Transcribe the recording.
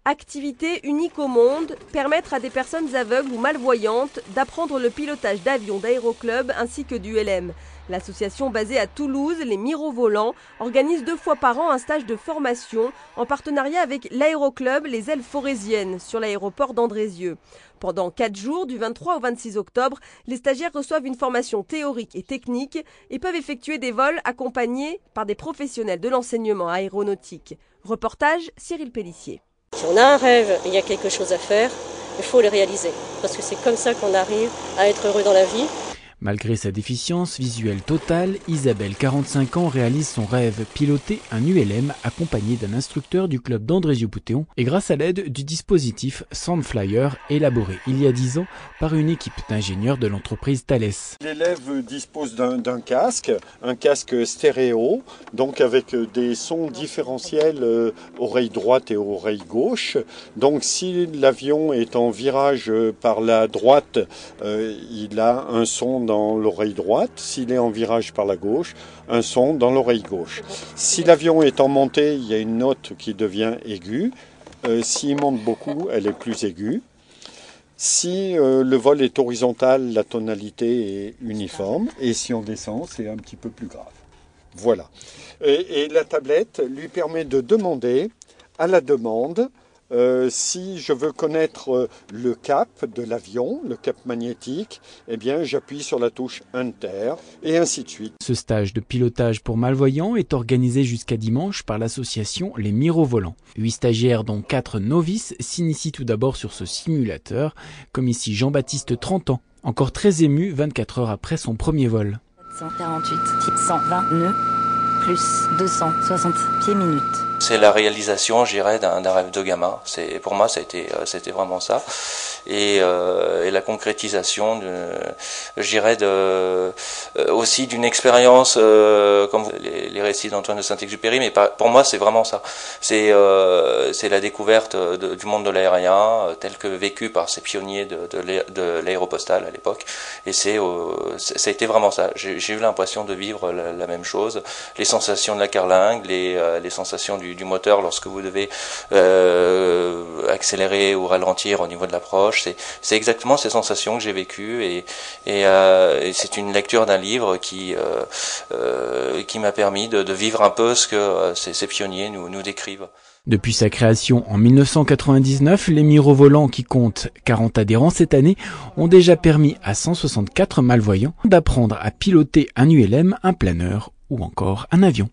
Activité unique au monde, permettre à des personnes aveugles ou malvoyantes d'apprendre le pilotage d'avions d'Aéroclub ainsi que du LM. L'association basée à Toulouse, les Mirovolants, organise 2 fois par an un stage de formation en partenariat avec l'Aéroclub Les Ailes Forésiennes sur l'aéroport d'Andrézieux. Pendant 4 jours, du 23 au 26 octobre, les stagiaires reçoivent une formation théorique et technique et peuvent effectuer des vols accompagnés par des professionnels de l'enseignement aéronautique. Reportage Cyril Pellissier. Si on a un rêve, il y a quelque chose à faire, il faut le réaliser. Parce que c'est comme ça qu'on arrive à être heureux dans la vie. Malgré sa déficience visuelle totale, Isabelle, 45 ans, réalise son rêve, piloter un ULM accompagné d'un instructeur du club d'Andrézieux-Boutéon et grâce à l'aide du dispositif Soundflyer élaboré il y a 10 ans par une équipe d'ingénieurs de l'entreprise Thales. L'élève dispose d'un casque, un casque stéréo, donc avec des sons différentiels oreille droite et oreille gauche. Donc si l'avion est en virage par la droite, il a un son dans l'oreille droite, s'il est en virage par la gauche, un son dans l'oreille gauche. Si l'avion est en montée, il y a une note qui devient aiguë. S'il monte beaucoup, elle est plus aiguë. Si le vol est horizontal, la tonalité est uniforme. Et si on descend, c'est un petit peu plus grave. Voilà. Et la tablette lui permet de demander, à la demande, si je veux connaître le cap de l'avion, le cap magnétique, eh bien j'appuie sur la touche Enter et ainsi de suite. Ce stage de pilotage pour malvoyants est organisé jusqu'à dimanche par l'association Les Mirovolants. 8 stagiaires dont 4 novices s'initient tout d'abord sur ce simulateur, comme ici Jean-Baptiste, 30 ans, encore très ému 24 heures après son premier vol. 148, 120 nœuds, plus 260 pieds minutes. C'est la réalisation, je dirais, d'un rêve de gamin. Pour moi, c'était vraiment ça. Et la concrétisation, je dirais, aussi d'une expérience, comme les récits d'Antoine de Saint-Exupéry. Mais pour moi, c'est vraiment ça. C'est la découverte du monde de l'aérien, tel que vécu par ces pionniers de l'aéropostale à l'époque. Et ça a été vraiment ça. J'ai eu l'impression de vivre la même chose. Les sensations de la carlingue, les sensations du moteur lorsque vous devez accélérer ou ralentir au niveau de l'approche. C'est exactement ces sensations que j'ai vécues et c'est une lecture d'un livre qui m'a permis de vivre un peu ce que ces pionniers nous décrivent. Depuis sa création en 1999, les Mirovolants, qui comptent 40 adhérents cette année, ont déjà permis à 164 malvoyants d'apprendre à piloter un ULM, un planeur ou encore un avion.